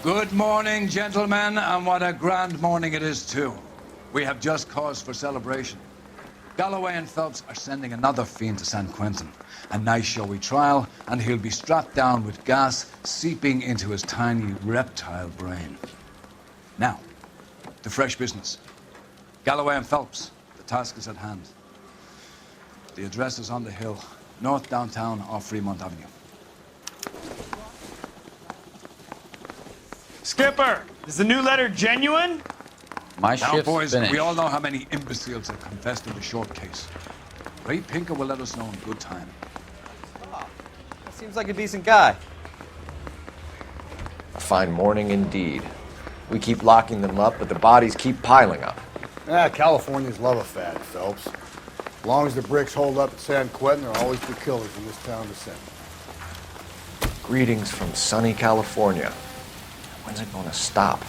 Good morning, gentlemen, and what a grand morning it is, too. We have just cause for celebration. Galloway and Phelps are sending another fiend to San Quentin. A nice showy trial, and he'll be strapped down with gas seeping into his tiny reptile brain. Now, to fresh business. Galloway and Phelps, the task is at hand. The address is on the hill, north downtown off Fremont Avenue. Skipper, is the new letter genuine? My Now, shift's boys, finished. we all know how many imbeciles have confessed in the short case. Ray Pinker will let us know in good time. That seems like a decent guy. A fine morning indeed. We keep locking them up, but the bodies keep piling up. Californians love a fad, Phelps. As long as the bricks hold up at San Quentin, there'll always be killers in this town to send. Greetings from sunny California. When's it going to stop?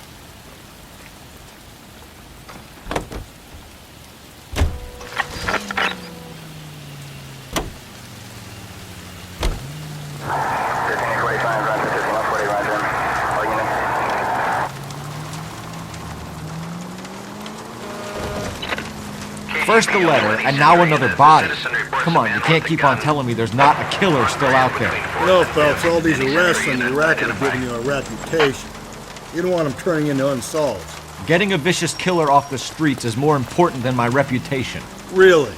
First the letter, and now another body. Come on, you can't keep on telling me there's not a killer still out there. You know, Phelps, all these arrests on the racket are giving you a reputation. You don't want them turning into unsolved. Getting a vicious killer off the streets is more important than my reputation. Really?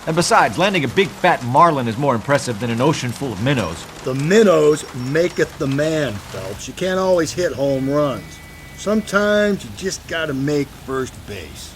And besides, landing a big fat marlin is more impressive than an ocean full of minnows. The minnows maketh the man, Phelps. You can't always hit home runs. Sometimes you just gotta make first base.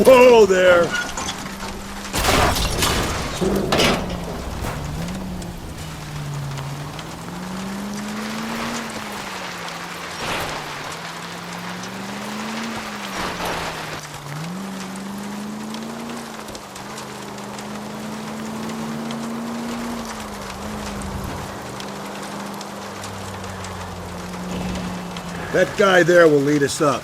Whoa there! That guy there will lead us up.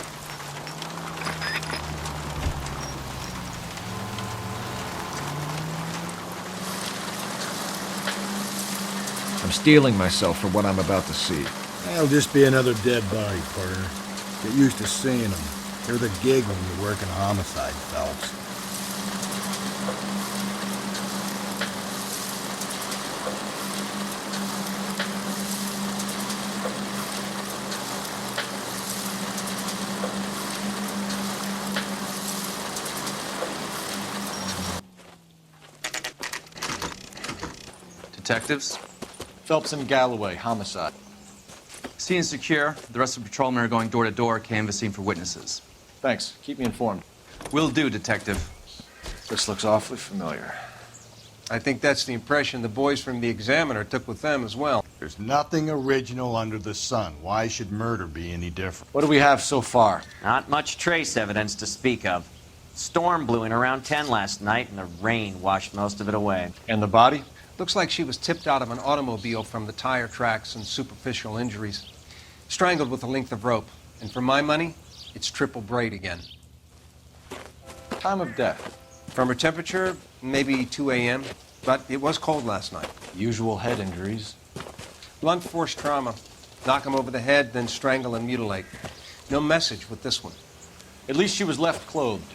I'm steeling myself for what I'm about to see. That'll just be another dead body, partner. Get used to seeing them. They're the gig when you work in a homicide, Phelps. Detectives? Phelps and Galloway, homicide. Scene secure. The rest of the patrolmen are going door to door, canvassing for witnesses. Thanks. Keep me informed. Will do, Detective. This looks awfully familiar. I think that's the impression the boys from the Examiner took with them as well. There's nothing original under the sun. Why should murder be any different? What do we have so far? Not much trace evidence to speak of. Storm blew in around 10 last night, and the rain washed most of it away. And the body? Looks like she was tipped out of an automobile from the tire tracks and superficial injuries. Strangled with a length of rope. And for my money, it's triple braid again. Time of death? From her temperature, maybe 2 a.m., but it was cold last night. Usual head injuries. Blunt force trauma. Knock him over the head, then strangle and mutilate. No message with this one. At least she was left clothed.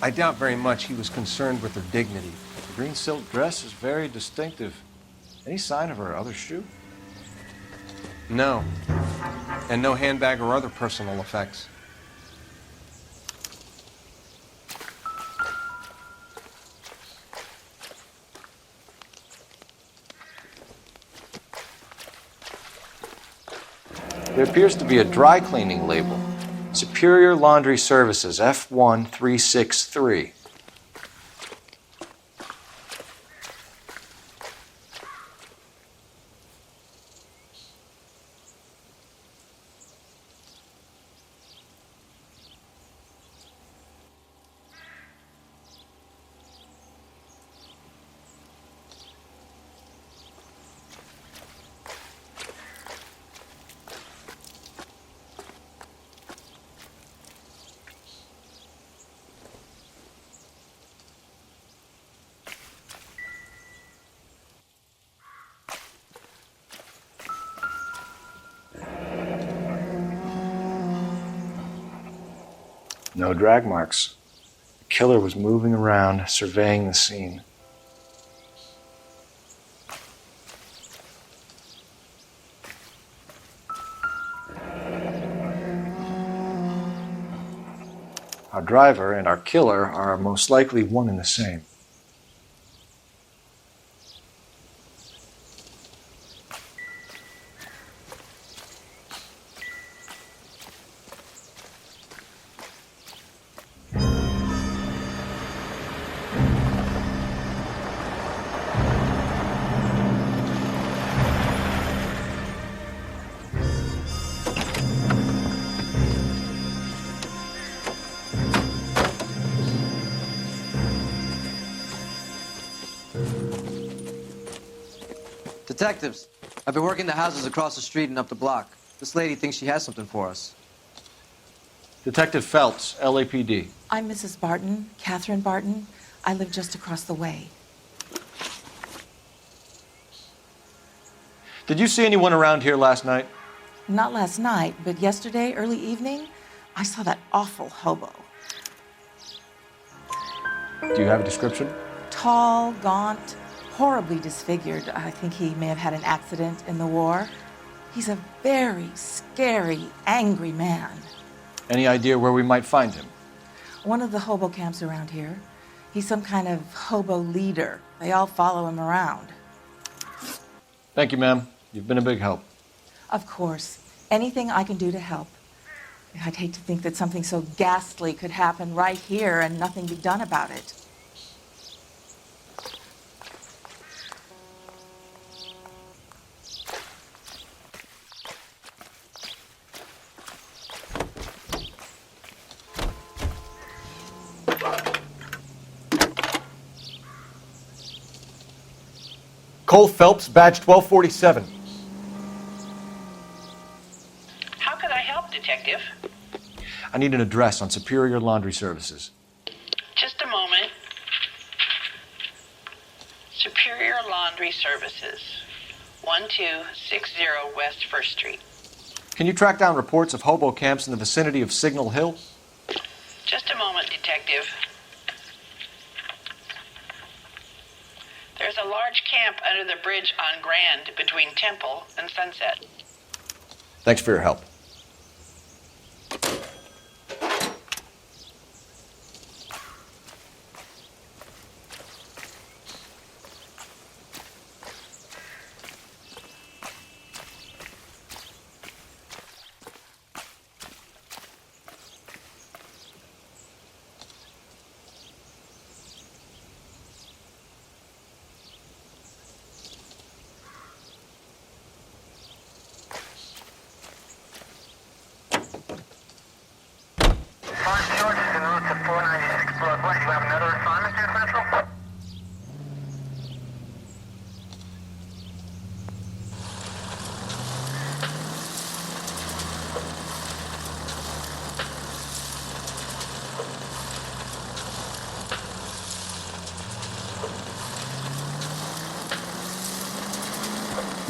I doubt very much he was concerned with her dignity. The green silk dress is very distinctive. Any sign of her other shoe? No. And no handbag or other personal effects. There appears to be a dry cleaning label. Superior Laundry Services, F1363. No drag marks. The killer was moving around, surveying the scene. Our driver and our killer are most likely one and the same. Detectives, I've been working the houses across the street and up the block. This lady thinks she has something for us. Detective Phelps, LAPD. I'm Mrs. Barton, Catherine Barton. I live just across the way. Did you see anyone around here last night? Not last night, but yesterday, early evening, I saw that awful hobo. Do you have a description? Tall, gaunt, horribly disfigured. I think he may have had an accident in the war. He's a very scary, angry man. Any idea where we might find him? One of the hobo camps around here. He's some kind of hobo leader. They all follow him around. Thank you, ma'am. You've been a big help. Of course. Anything I can do to help. I'd hate to think that something so ghastly could happen right here and nothing be done about it. Cole Phelps, badge 1247. How could I help, Detective? I need an address on Superior Laundry Services. Just a moment. Superior Laundry Services, 1260 West 1st Street. Can you track down reports of hobo camps in the vicinity of Signal Hill? Just a moment, Detective. There's a large camp under the bridge on Grand between Temple and Sunset. Thanks for your help.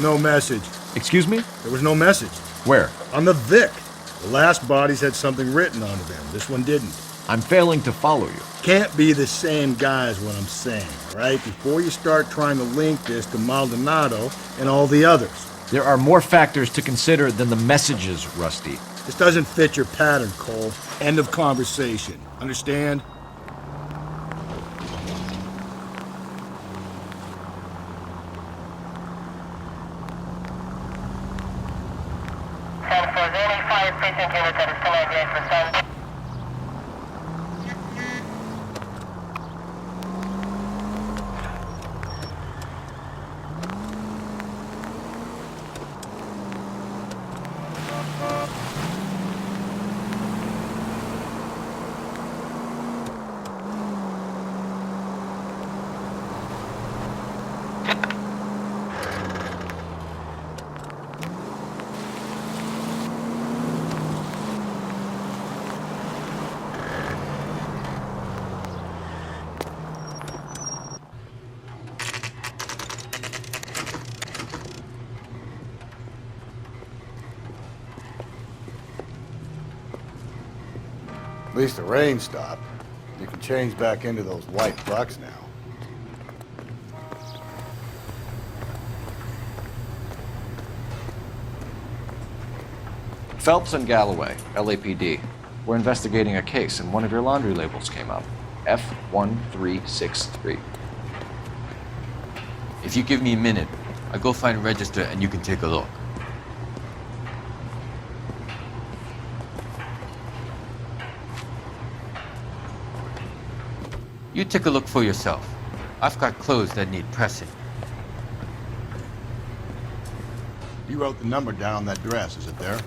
No message. Excuse me? There was no message. Where? On the Vic. The last bodies had something written onto them. This one didn't. I'm failing to follow you. Can't be the same guy is what I'm saying, all right? Before you start trying to link this to Maldonado and all the others. There are more factors to consider than the messages, Rusty. This doesn't fit your pattern, Cole. End of conversation. Understand? any fire precinct unit that is commanded for some. At least the rain stopped. You can change back into those white bucks now. Phelps and Galloway, LAPD. We're investigating a case, and one of your laundry labels came up. F1363. If you give me a minute, I'll go find a register and you can take a look. You take a look for yourself. I've got clothes that need pressing. You wrote the number down on that dress, is it there?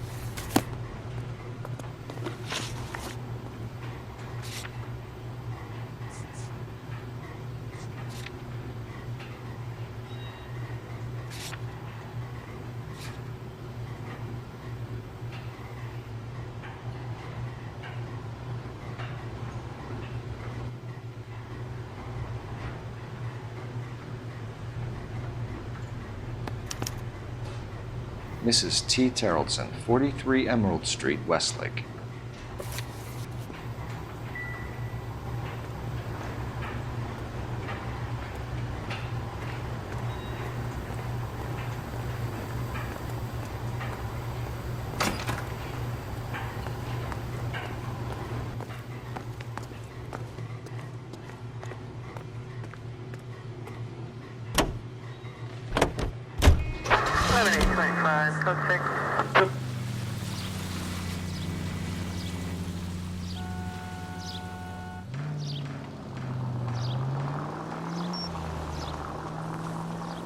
Mrs. T. Terrellson, 43 Emerald Street, Westlake.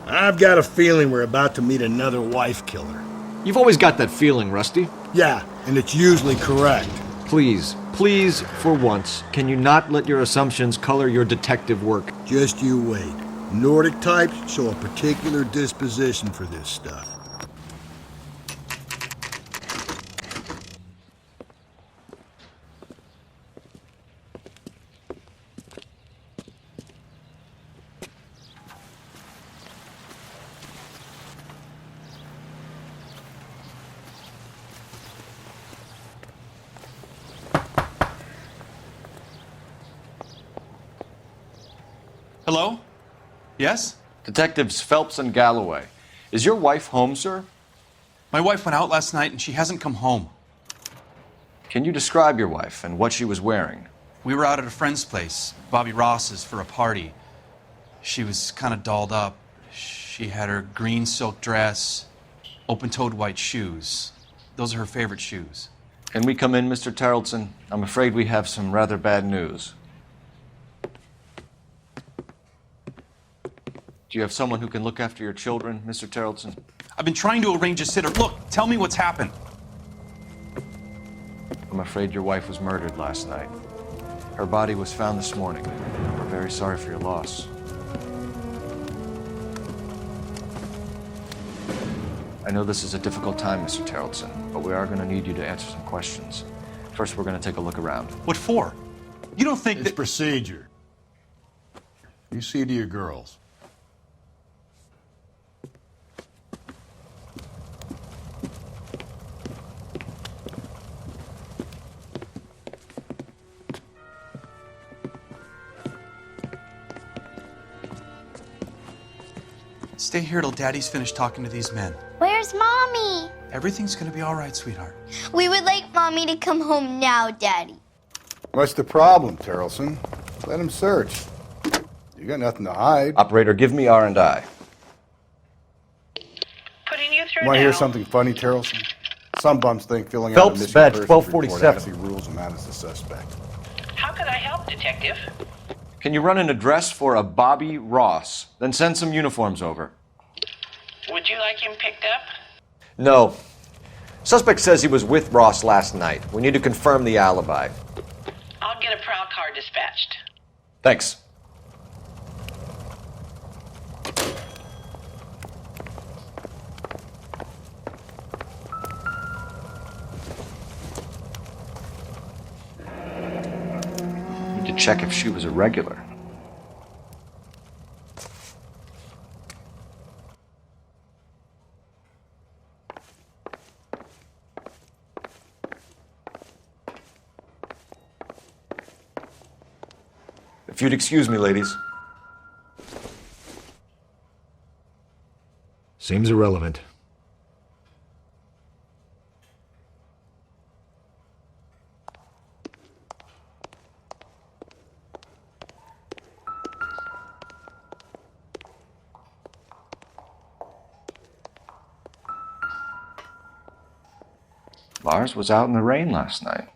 I've got a feeling we're about to meet another wife killer. You've always got that feeling, Rusty. Yeah, and it's usually correct. Please, for once, can you not let your assumptions color your detective work? Just you wait. Nordic types show a particular disposition for this stuff. Hello? Yes? Detectives Phelps and Galloway. Is your wife home, sir? My wife went out last night and she hasn't come home. Can you describe your wife and what she was wearing? We were out at a friend's place, Bobby Ross's, for a party. She was kind of dolled up. She had her green silk dress, open-toed white shoes. Those are her favorite shoes. Can we come in, Mr. Terrellson? I'm afraid we have some rather bad news. Do you have someone who can look after your children, Mr. Terrellson? I've been trying to arrange a sitter. Look, tell me what's happened. I'm afraid your wife was murdered last night. Her body was found this morning. We're very sorry for your loss. I know this is a difficult time, Mr. Terrellson, but we are going to need you to answer some questions. First, we're going to take a look around. What for? You don't think It's procedure. You see to your girls. Stay here till Daddy's finished talking to these men. Where's Mommy? Everything's gonna be all right, sweetheart. We would like Mommy to come home now, Daddy. What's the problem, Terrellson? Let him search. You got nothing to hide. Operator, give me R&I. Putting you through Want to now. hear something funny, Terrellson? Some bums think filling Phelps, out a missing badge persons 1247. report actually rules him out as a suspect. How could I help, Detective? Can you run an address for a Bobby Ross? Then send some uniforms over. Would you like him picked up? No. Suspect says he was with Ross last night. We need to confirm the alibi. I'll get a prowl car dispatched. Thanks. Need to check if she was a regular. If you'd excuse me, ladies. Seems irrelevant. Lars was out in the rain last night.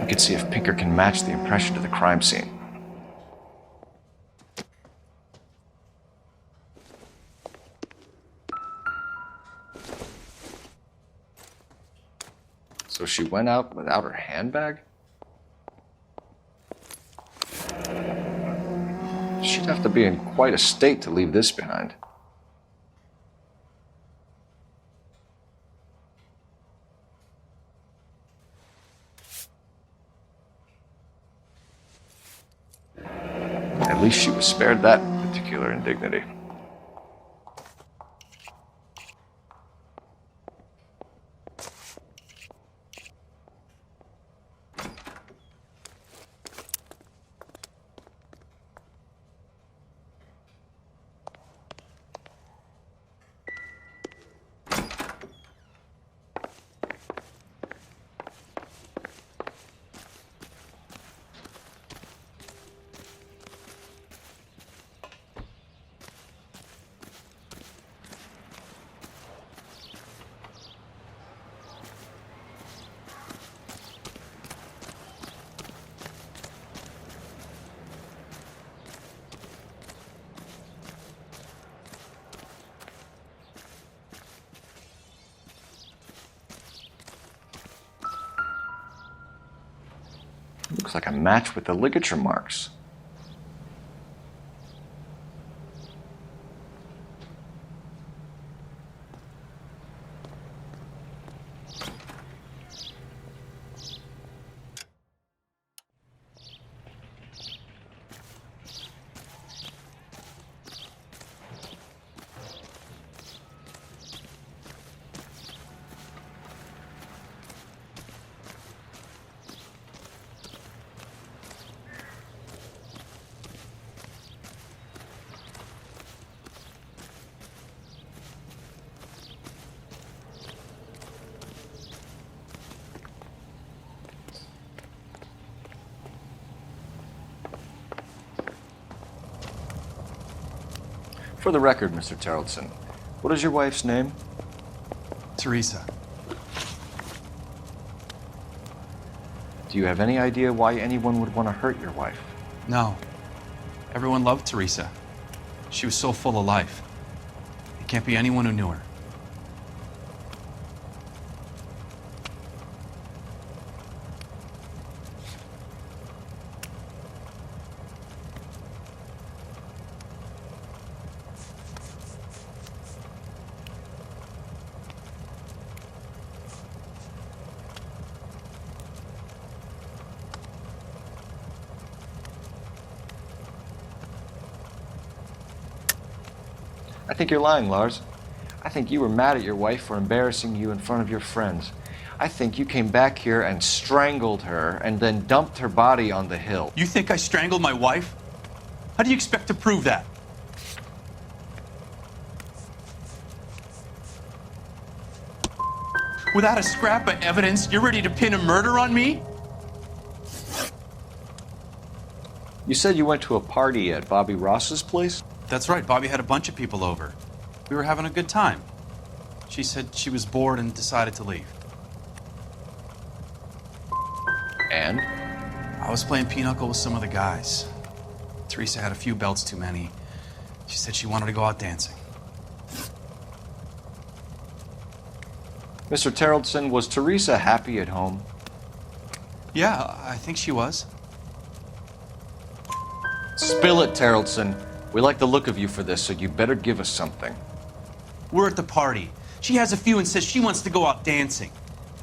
I could see if Pinker can match the impression to the crime scene. So she went out without her handbag? She'd have to be in quite a state to leave this behind. At least she was spared that particular indignity. Looks like a match with the ligature marks. For the record, Mr. Terrelson, what is your wife's name? Teresa. Do you have any idea why anyone would want to hurt your wife? No. Everyone loved Teresa. She was so full of life. It can't be anyone who knew her. I think you're lying, Lars. I think you were mad at your wife for embarrassing you in front of your friends. I think you came back here and strangled her and then dumped her body on the hill. You think I strangled my wife? How do you expect to prove that? Without a scrap of evidence, you're ready to pin a murder on me? You said you went to a party at Bobby Ross's place? That's right. Bobby had a bunch of people over. We were having a good time. She said she was bored and decided to leave. And? I was playing pinochle with some of the guys. Teresa had a few belts too many. She said she wanted to go out dancing. Mr. Terrellson, was Teresa happy at home? Yeah, I think she was. Spill it, Terrellson. We like the look of you for this, so you better give us something. We're at the party. She has a few and says she wants to go out dancing.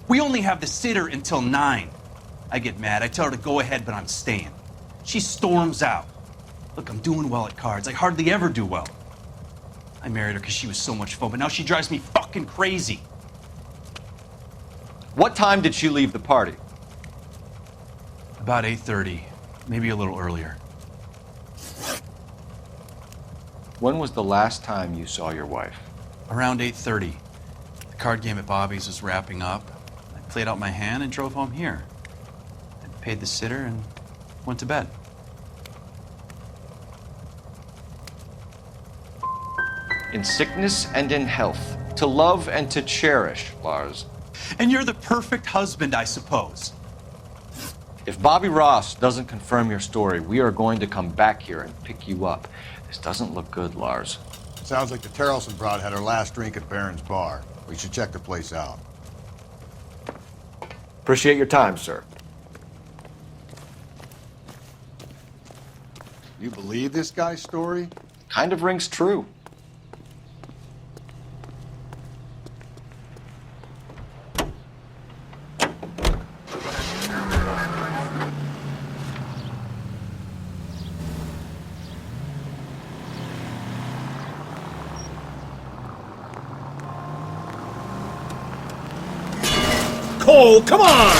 We only have the sitter until 9. I get mad. I tell her to go ahead, but I'm staying. She storms out. Look, I'm doing well at cards. I hardly ever do well. I married her because she was so much fun, but now she drives me fucking crazy. What time did she leave the party? About 8:30, maybe a little earlier. When was the last time you saw your wife? Around 8:30. The card game at Bobby's was wrapping up. I played out my hand and drove home here. I paid the sitter and went to bed. In sickness and in health, to love and to cherish, Lars. And you're the perfect husband, I suppose. If Bobby Ross doesn't confirm your story, we are going to come back here and pick you up. This doesn't look good, Lars. Sounds like the Terrellson broad had her last drink at Barron's bar. We should check the place out. Appreciate your time, sir. You believe this guy's story? Kind of rings true. Cole, come on!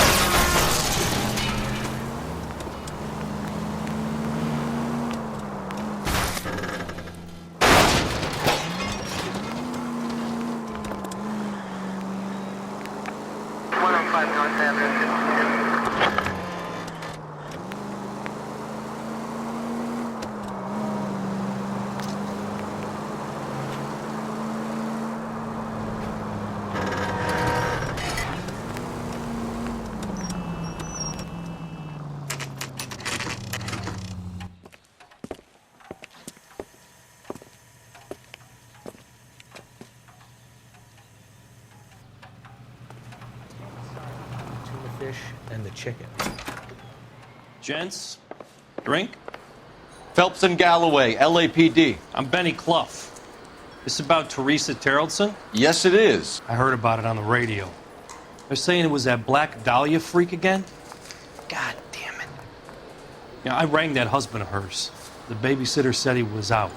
And the chicken. Gents, drink? Phelps and Galloway, LAPD. I'm Benny Clough. This about Teresa Terrellson? Yes, it is. I heard about it on the radio. They're saying it was that Black Dahlia freak again? God damn it. Yeah, I rang that husband of hers. The babysitter said he was out.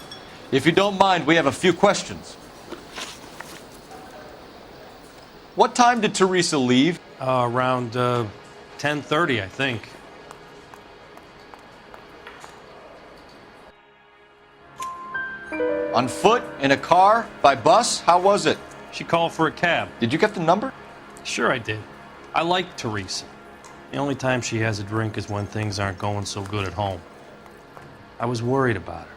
If you don't mind, we have a few questions. What time did Teresa leave? Around 10:30, I think. On foot? In a car? By bus? How was it? She called for a cab. Did you get the number? Sure I did. I like Teresa. The only time she has a drink is when things aren't going so good at home. I was worried about her.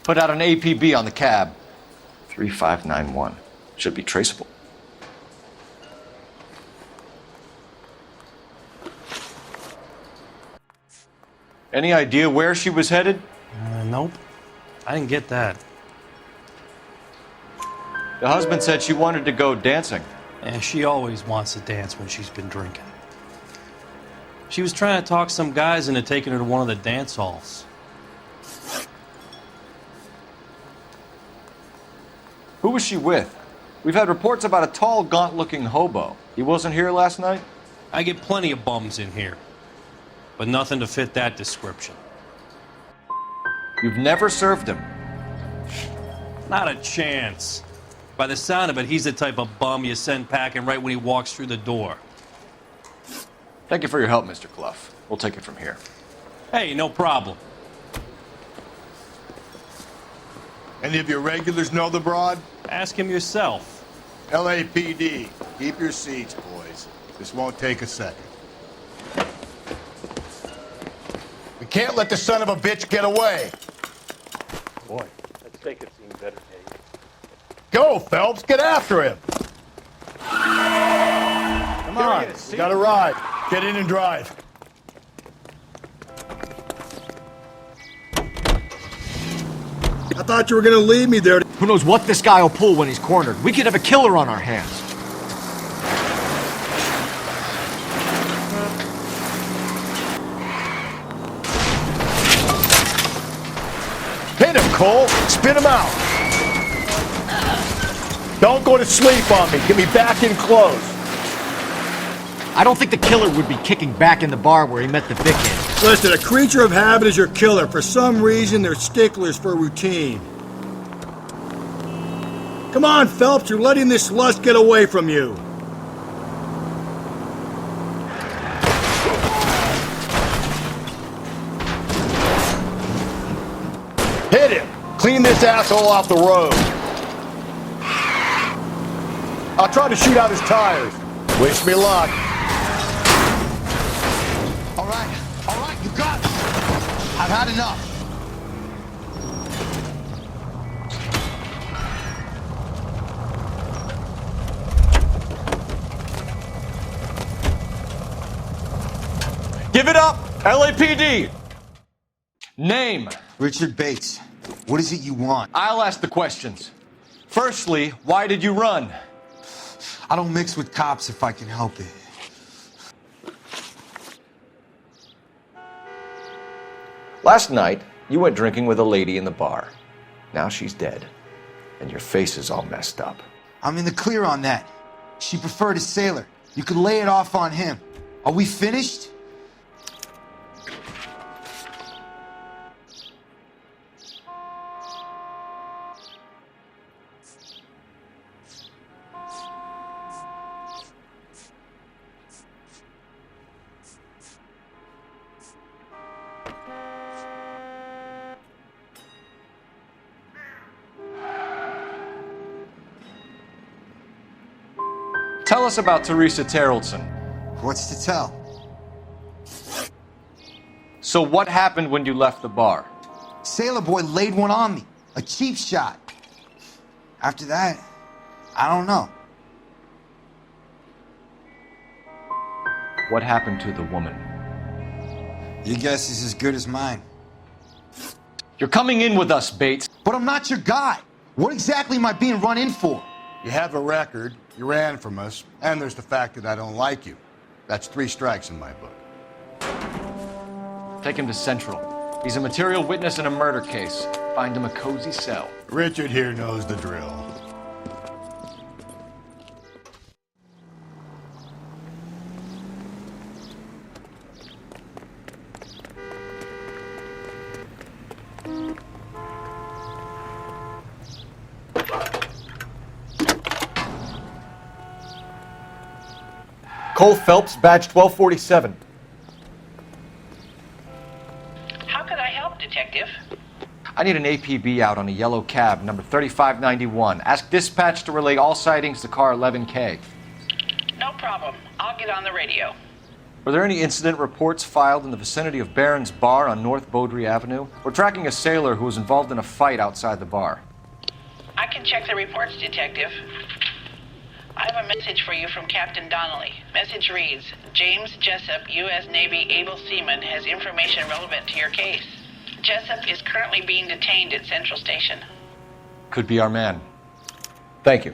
Put out an APB on the cab. 3591. Should be traceable. Any idea where she was headed? Nope. I didn't get that. The husband said she wanted to go dancing. And she always wants to dance when she's been drinking. She was trying to talk some guys into taking her to one of the dance halls. Who was she with? We've had reports about a tall, gaunt-looking hobo. He wasn't here last night? I get plenty of bums in here, but nothing to fit that description. You've never served him? Not a chance. By the sound of it, he's the type of bum you send packing right when he walks through the door. Thank you for your help, Mr. Clough. We'll take it from here. Hey, no problem. Any of your regulars know the broad? Ask him yourself. LAPD, keep your seats, boys. This won't take a second. We can't let the son of a bitch get away. Boy, let's take it seem better days. Go, Phelps, get after him. Come on, you got a ride. Get in and drive. I thought you were gonna leave me there. Who knows what this guy will pull when he's cornered? We could have a killer on our hands. Hit him, Cole. Spin him out. Don't go to sleep on me. Get me back in close. I don't think the killer would be kicking back in the bar where he met the Vic in. Listen, a creature of habit is your killer. For some reason, they're sticklers for routine. Come on, Phelps, you're letting this lust get away from you. Hit him. Clean this asshole off the road. I'll try to shoot out his tires. Wish me luck. All right, you got it. I've had enough. Give it up, LAPD. Name. Richard Bates. What is it you want? I'll ask the questions. Firstly, why did you run? I don't mix with cops if I can help it. Last night, you went drinking with a lady in the bar. Now she's dead, and your face is all messed up. I'm in the clear on that. She preferred a sailor. You could lay it off on him. Are we finished? Tell us about Teresa Terrellson. What's to tell? So what happened when you left the bar? Sailor boy laid one on me. A cheap shot. After that, I don't know. What happened to the woman? Your guess is as good as mine. You're coming in with us, Bates. But I'm not your guy. What exactly am I being run in for? You have a record, you ran from us, and there's the fact that I don't like you. That's 3 strikes in my book. Take him to Central. He's a material witness in a murder case. Find him a cozy cell. Richard here knows the drill. Cole Phelps, badge 1247. How could I help, Detective? I need an APB out on a yellow cab, number 3591. Ask dispatch to relay all sightings to car 11K. No problem. I'll get on the radio. Were there any incident reports filed in the vicinity of Barron's Bar on North Beaudry Avenue? We're tracking a sailor who was involved in a fight outside the bar. I can check the reports, Detective. I have a message for you from Captain Donnelly. Message reads, James Jessup, U.S. Navy able seaman, has information relevant to your case. Jessup is currently being detained at Central Station. Could be our man. Thank you.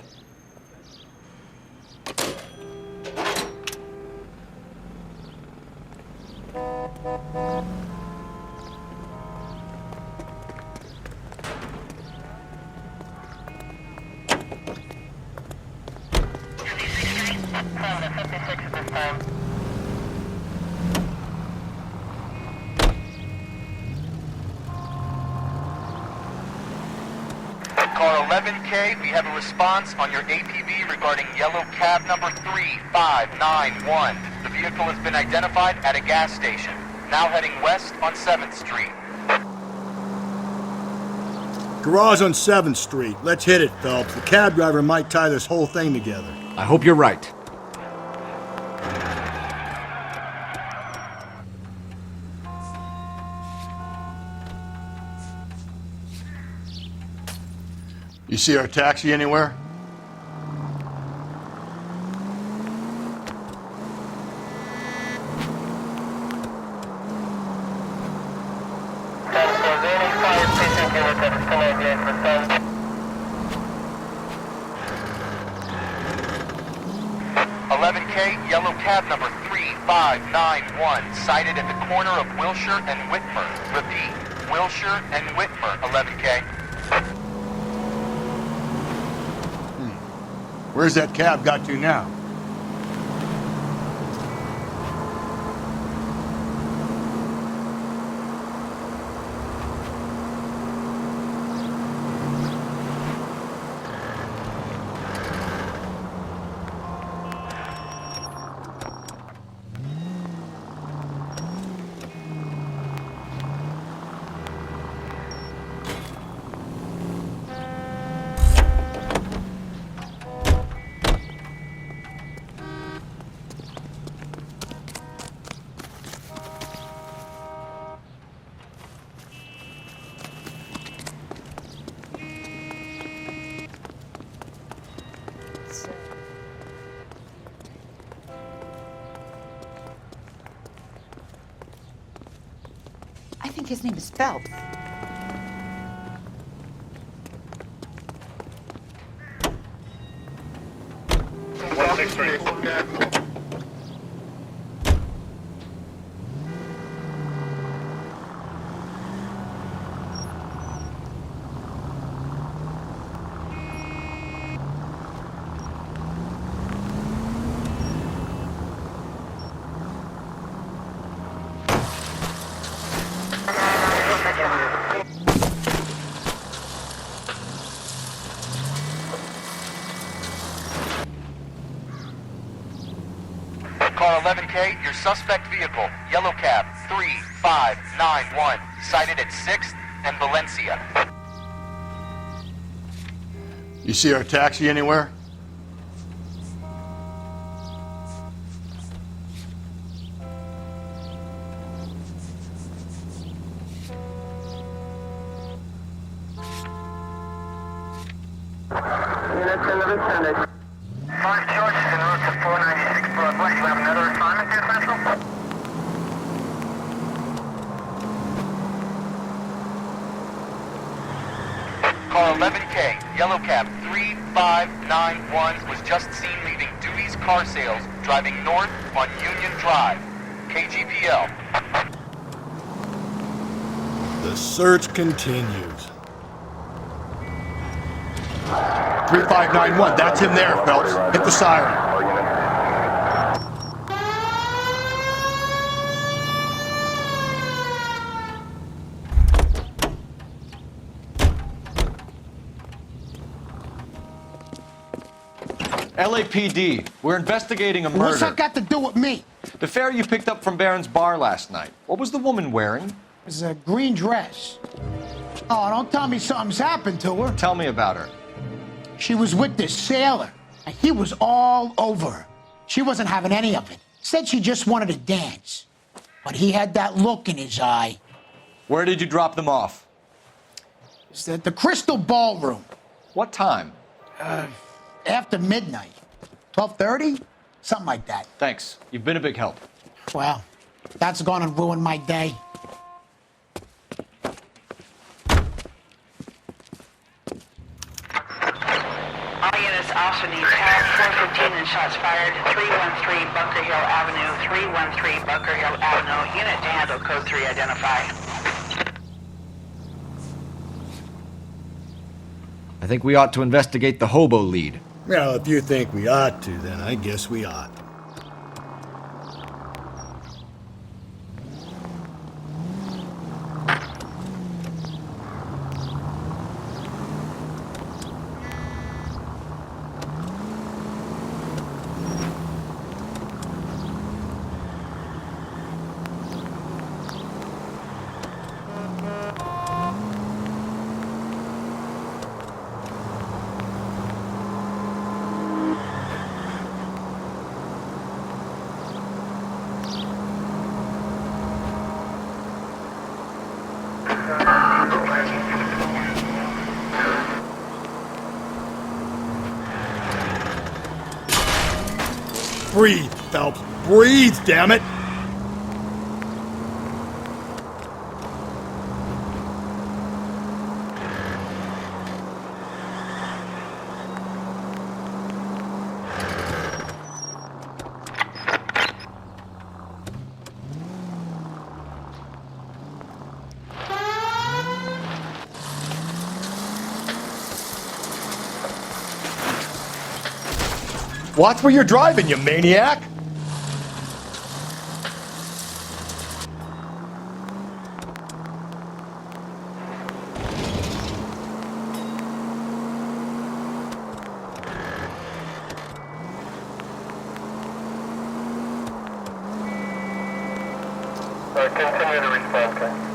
Car 11K, we have a response on your APB regarding yellow cab number 3591. The vehicle has been identified at a gas station, now heading west on 7th Street. Garage on 7th Street. Let's hit it, Phelps. The cab driver might tie this whole thing together. I hope you're right. You see our taxi anywhere? Yellow cab number 3591, sighted at the corner of Wilshire and Whitmer. Repeat, Wilshire and Whitmer, 11K. Where's that cab got to now? I think his name is Phelps. Car 11K, your suspect vehicle, yellow cab 3591, sighted at 6th and Valencia. You see our taxi anywhere? Car 11K, yellow cab 3591 was just seen leaving Dewey's Car Sales, driving north on Union Drive. KGPL. The search continues. 3591, that's him there, Phelps. Hit the siren. LAPD, we're investigating a murder. What's that got to do with me? The fare you picked up from Barron's bar last night. What was the woman wearing? It was a green dress. Oh, don't tell me something's happened to her. Tell me about her. She was with this sailor, and he was all over her. She wasn't having any of it. Said she just wanted to dance. But he had that look in his eye. Where did you drop them off? It's at the Crystal Ballroom. What time? After midnight. 12:30? Something like that. Thanks. You've been a big help. Well, that's gonna ruin my day. All units also need help. 415 and shots fired. 313 Bunker Hill Avenue. 313 Bunker Hill Avenue. Unit to handle code 3 identify. I think we ought to investigate the hobo lead. Well, if you think we ought to, then I guess we ought. Breathe, Phelps. Breathe, damn it! Watch where you're driving, you maniac! Continue to respond, okay?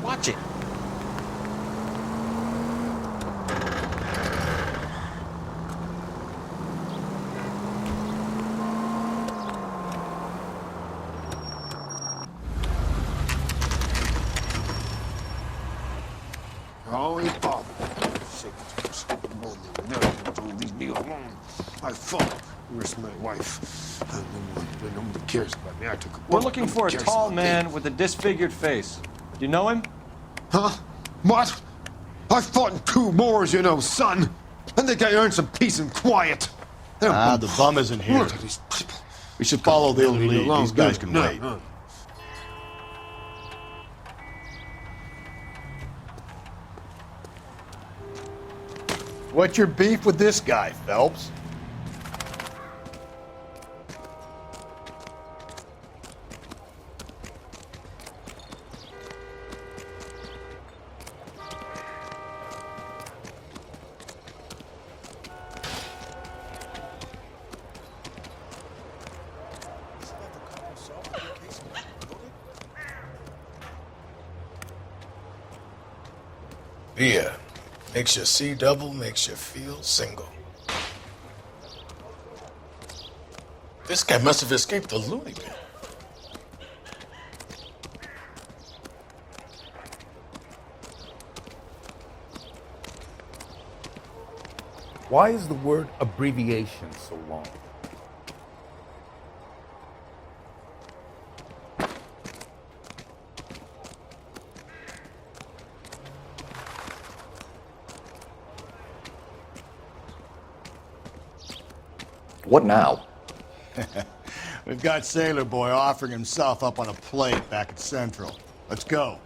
Watch it. Holy Bob. Leave me alone. I fought. Where's my wife? Nobody cares about me. I took a We're looking for a tall man with a disfigured face. Do you know him? Huh? What? I fought in 2 wars, you know, son. I think I earned some peace and quiet. The bum isn't here. Look at these people. We should follow the Leave me lead. alone. These guys No, can no, wait. no. What's your beef with this guy, Phelps? Beer. Makes you see double, makes you feel single. This guy must have escaped the loony bin. Why is the word abbreviation so long? What now? We've got Sailor Boy offering himself up on a plate back at Central. Let's go.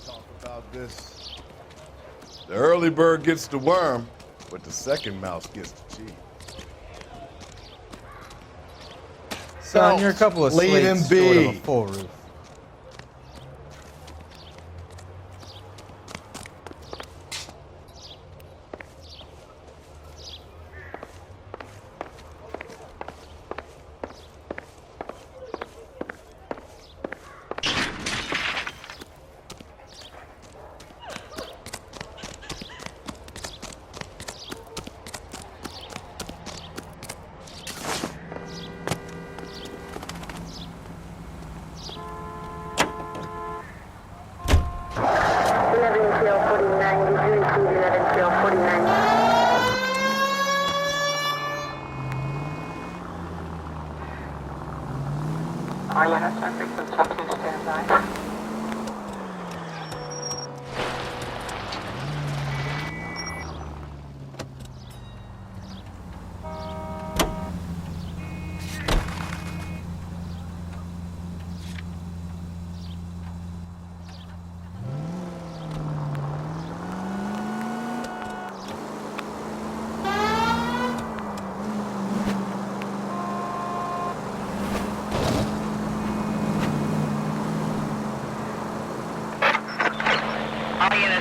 Talk about this. The early bird gets the worm, but the second mouse gets the cheese. Son, you're a couple of Leave him slates be. short of a full roof.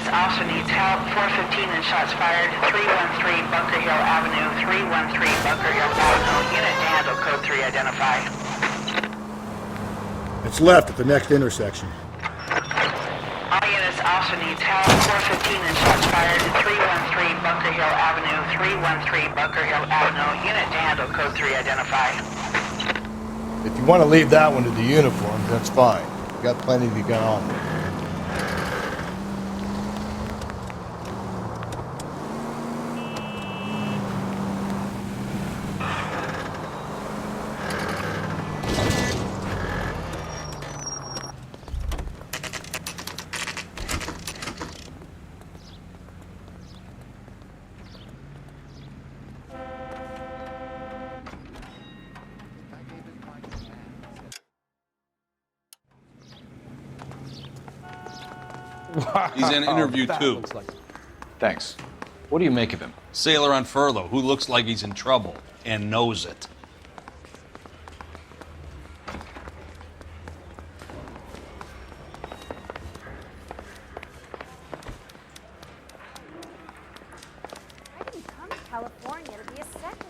Officer needs help. 415 and shots fired. 313 Bunker Hill Avenue. 313 Bunker Hill Avenue. Unit to handle code 3 identify. It's left at the next intersection. All units, officer needs help. 415 and shots fired. 313 Bunker Hill Avenue. 313 Bunker Hill Avenue. Unit to handle code 3 identify. If you want to leave that one to the uniforms, that's fine. We got plenty to get on with. He's in interview too. Thanks. What do you make of him? Sailor on furlough who looks like he's in trouble and knows it. I didn't come to California to be a secretary.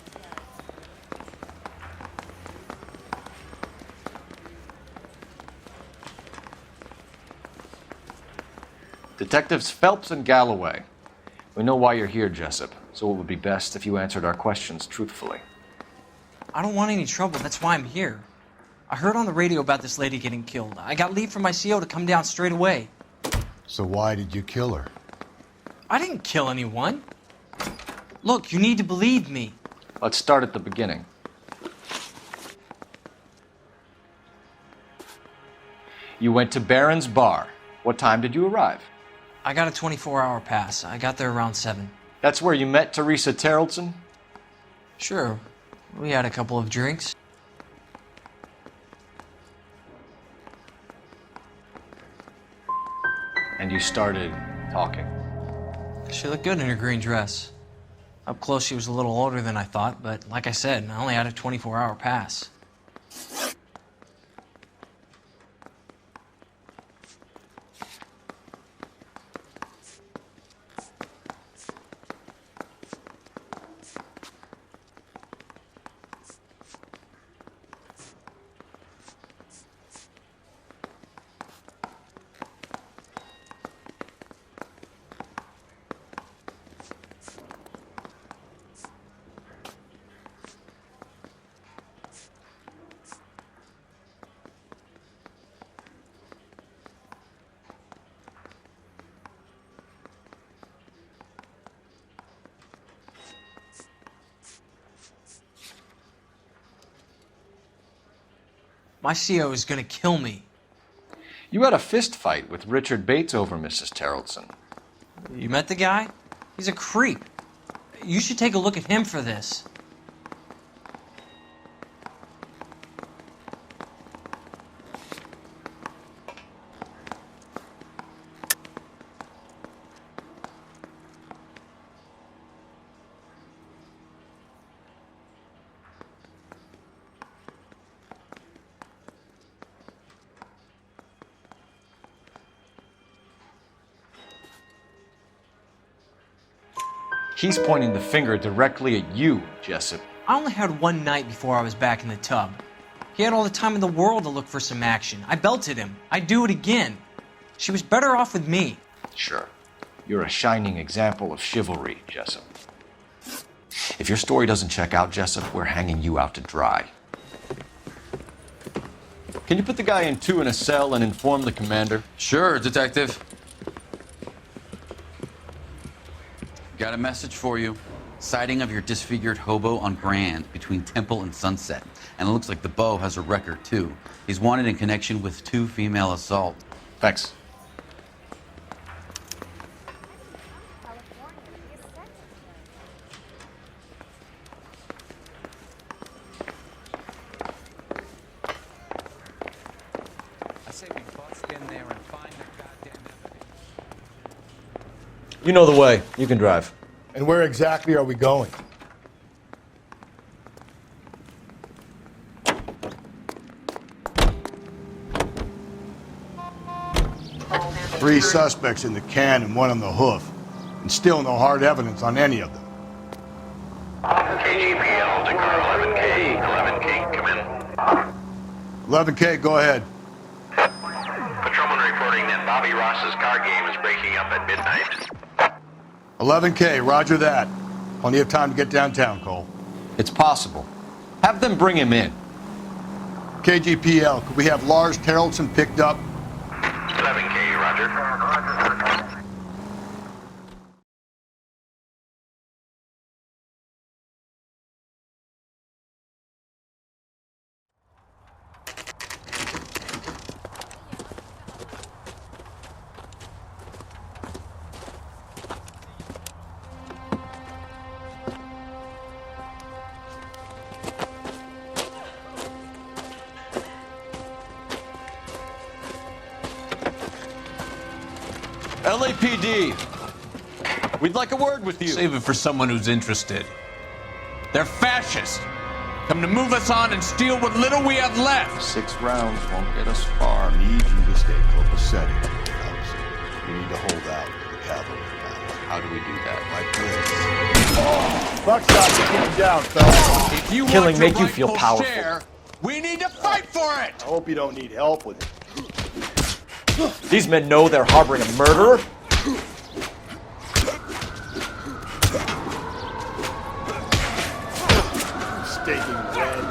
Detectives Phelps and Galloway. We know why you're here, Jessup, so it would be best if you answered our questions truthfully. I don't want any trouble. That's why I'm here. I heard on the radio about this lady getting killed. I got leave from my CO to come down straight away. So why did you kill her? I didn't kill anyone. Look, you need to believe me. Let's start at the beginning. You went to Barron's Bar. What time did you arrive? I got a 24-hour pass. I got there around 7. That's where you met Teresa Terrelson? Sure. We had a couple of drinks. And you started talking. She looked good in her green dress. Up close, she was a little older than I thought, but like I said, I only had a 24-hour pass. My CO is gonna kill me. You had a fist fight with Richard Bates over Mrs. Terrelson. You met the guy? He's a creep. You should take a look at him for this. He's pointing the finger directly at you, Jessup. I only had one night before I was back in the tub. He had all the time in the world to look for some action. I belted him. I'd do it again. She was better off with me. Sure. You're a shining example of chivalry, Jessup. If your story doesn't check out, Jessup, we're hanging you out to dry. Can you put the guy in 2 in a cell and inform the commander? Sure, Detective. Got a message for you. Sighting of your disfigured hobo on Grand between Temple and Sunset. And it looks like the Beau has a record, too. He's wanted in connection with 2 female assaults. Thanks. I say we bust in there and find the goddamn evidence. You know the way. You can drive. And where exactly are we going? Three suspects in the can and 1 on the hoof. And still no hard evidence on any of them. KGPL to car 11K. 11K, come in. 11K, go ahead. Patrolman reporting that Bobby Ross's car game is breaking up at midnight. 11K, roger that. Plenty of time to get downtown, Cole. It's possible. Have them bring him in. KGPL, could we have Lars Terrelson picked up? 11K, roger. LAPD, we'd like a word with you. Save it for someone who's interested. They're fascists. Come to move us on and steal what little we have left. 6 rounds won't get us far. I need you to stay copacetic. You need to hold out to the cavalry now. How do we do that? Like this. Buckshot to keep him down, fellas. If you Killing want make your you feel rightful powerful. share, we need to fight for it. I hope you don't need help with it. These men know they're harboring a murderer? Staking red.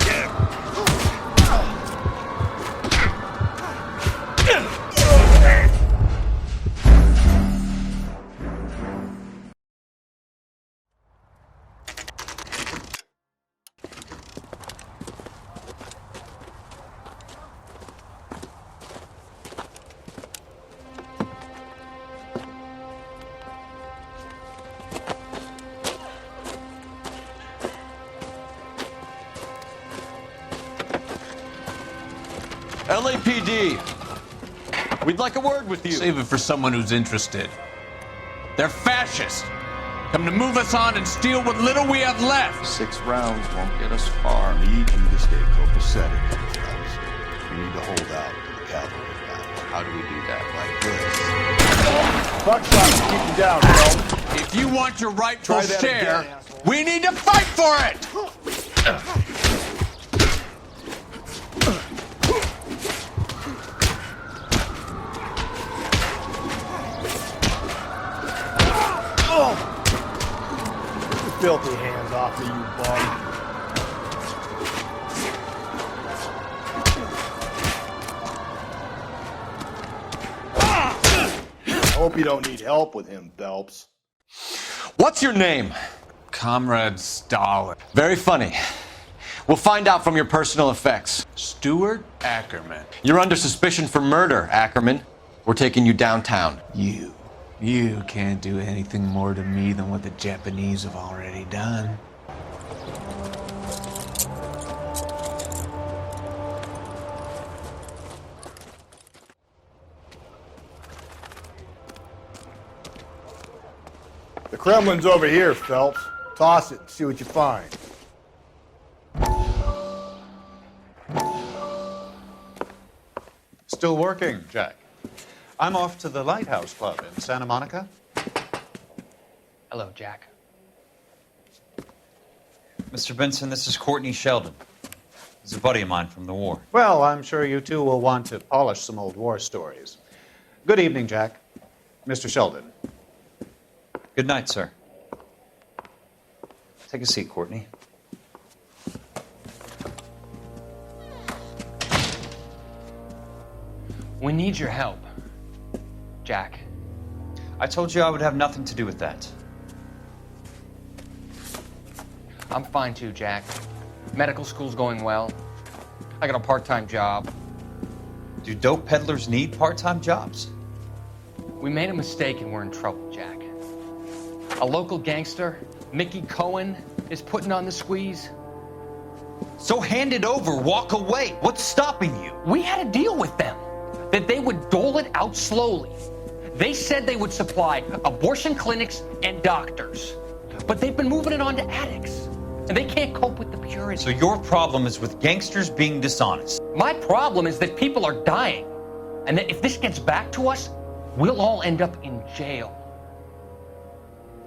LAPD, we'd like a word with you. Save it for someone who's interested. They're fascists. Come to move us on and steal what little we have left. 6 rounds won't get us far. I need you to stay copacetic, fellas. You need to hold out to the cavalry now. How do we do that? Like this. Buckshot to keep him down, fellas. If you want your rightful Try that share, again, asshole. we need to fight for it. Filthy hands off me, you bum. I hope you don't need help with him, Phelps. What's your name? Comrade Stalin. Very funny. We'll find out from your personal effects. Stuart Ackerman. You're under suspicion for murder, Ackerman. We're taking you downtown. You You can't do anything more to me than what the Japanese have already done. The Kremlin's over here, Phelps. Toss it and see what you find. Still working, Jack. I'm off to the Lighthouse Club in Santa Monica. Hello, Jack. Mr. Benson, this is Courtney Sheldon. He's a buddy of mine from the war. Well, I'm sure you two will want to polish some old war stories. Good evening, Jack. Mr. Sheldon. Good night, sir. Take a seat, Courtney. We need your help, Jack. I told you I would have nothing to do with that. I'm fine too, Jack. Medical school's going well. I got a part-time job. Do dope peddlers need part-time jobs? We made a mistake and we're in trouble, Jack. A local gangster, Mickey Cohen, is putting on the squeeze. So hand it over, walk away. What's stopping you? We had a deal with them that they would dole it out slowly. They said they would supply abortion clinics and doctors, but they've been moving it on to addicts, and they can't cope with the purity. So your problem is with gangsters being dishonest? My problem is that people are dying, and that if this gets back to us, we'll all end up in jail.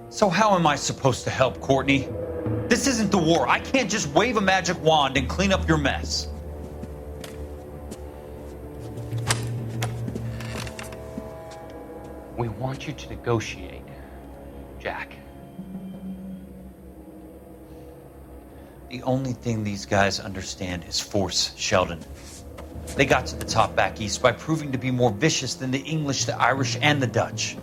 So how am I supposed to help, Courtney? This isn't the war. I can't just wave a magic wand and clean up your mess. We want you to negotiate, Jack. The only thing these guys understand is force, Sheldon. They got to the top back east by proving to be more vicious than the English, the Irish, and the Dutch.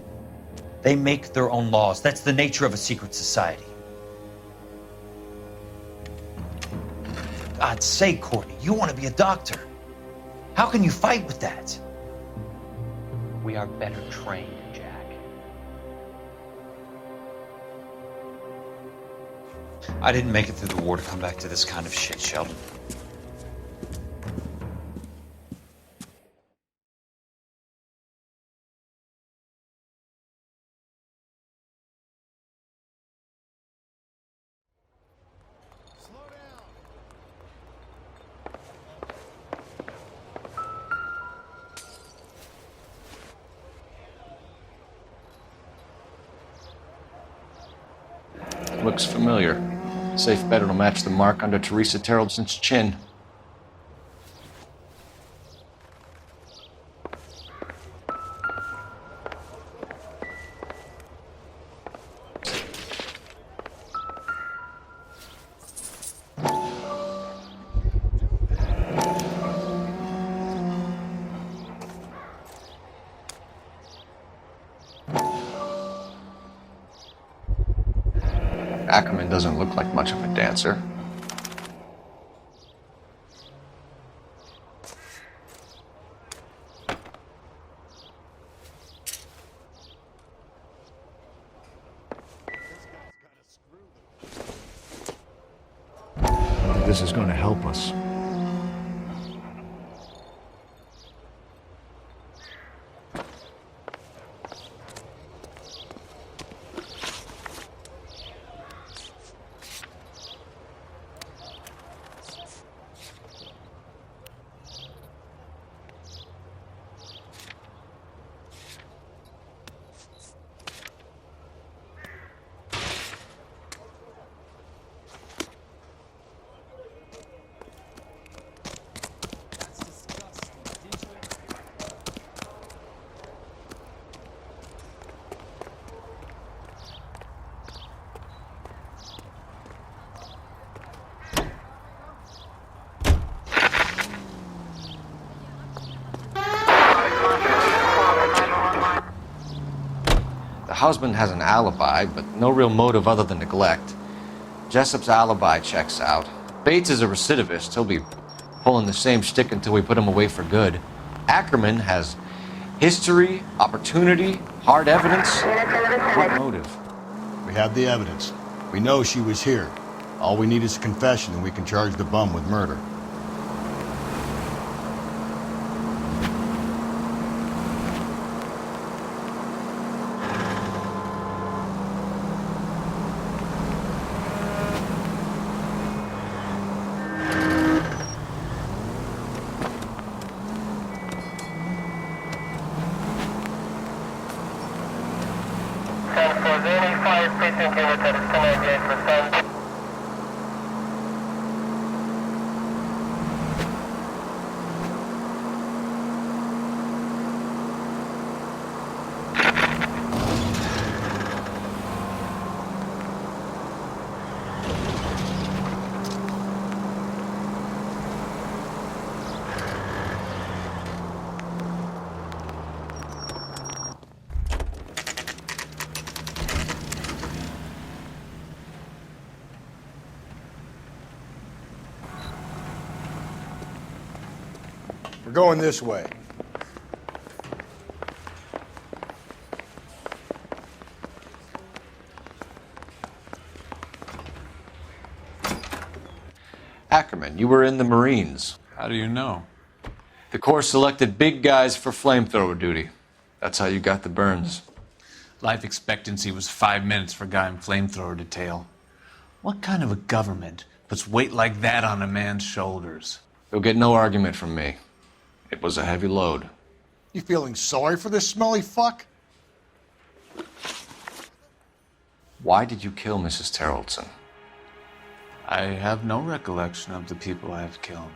They make their own laws. That's the nature of a secret society. For God's sake, Courtney, you want to be a doctor. How can you fight with that? We are better trained, Jack. I didn't make it through the war to come back to this kind of shit, Sheldon. Looks familiar. Safe bet it'll match the mark under Teresa Terrelson's chin. Ackerman doesn't look like much of a dancer. This is going to help us. The husband has an alibi, but no real motive other than neglect. Jessup's alibi checks out. Bates is a recidivist. He'll be pulling the same shtick until we put him away for good. Ackerman has History, opportunity, hard evidence. What motive? We have the evidence. We know she was here. All we need is a confession and we can charge the bum with murder. We're going this way. Ackerman, you were in the Marines. How do you know? The Corps selected big guys for flamethrower duty. That's how you got the burns. Life expectancy was 5 minutes for a guy in flamethrower detail. What kind of a government puts weight like that on a man's shoulders? You'll get no argument from me. It was a heavy load. You feeling sorry for this smelly fuck? Why did you kill Mrs. Terrelson? I have no recollection of the people I have killed.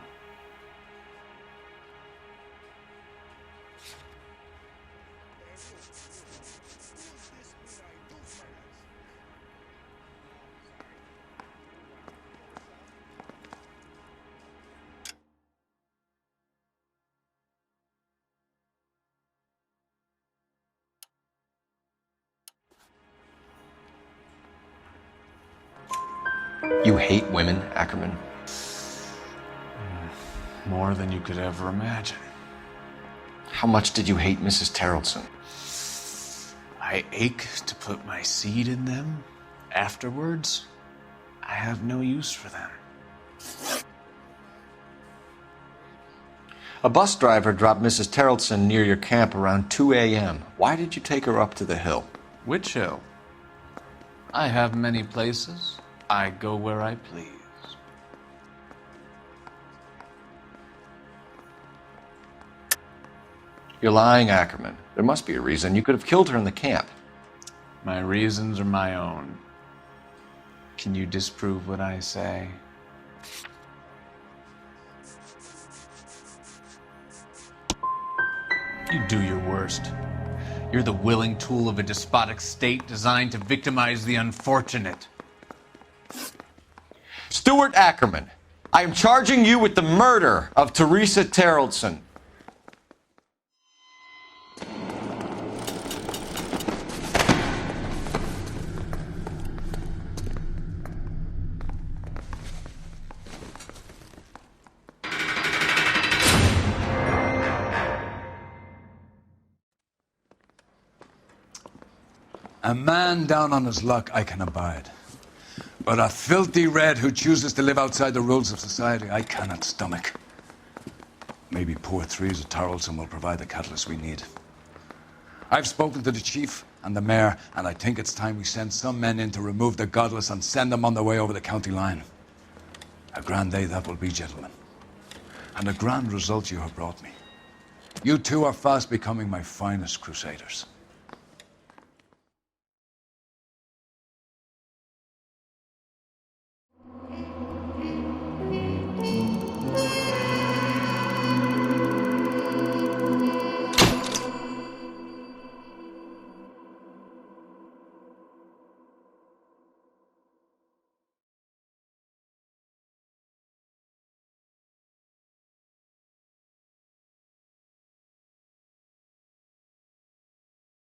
You hate women, Ackerman? More than you could ever imagine. How much did you hate Mrs. Terrelson? I ache to put my seed in them. Afterwards, I have no use for them. A bus driver dropped Mrs. Terrelson near your camp around 2 a.m. Why did you take her up to the hill? Which hill? I have many places. I go where I please. You're lying, Ackerman. There must be a reason. You could have killed her in the camp. My reasons are my own. Can you disprove what I say? You do your worst. You're the willing tool of a despotic state designed to victimize the unfortunate. Stuart Ackerman, I am charging you with the murder of Teresa Terrelson. A man down on his luck I can abide. But a filthy red who chooses to live outside the rules of society, I cannot stomach. Maybe poor Teresa Terrelson will provide the catalyst we need. I've spoken to the chief and the mayor, and I think it's time we send some men in to remove the godless and send them on their way over the county line. A grand day that will be, gentlemen. And a grand result you have brought me. You two are fast becoming my finest crusaders.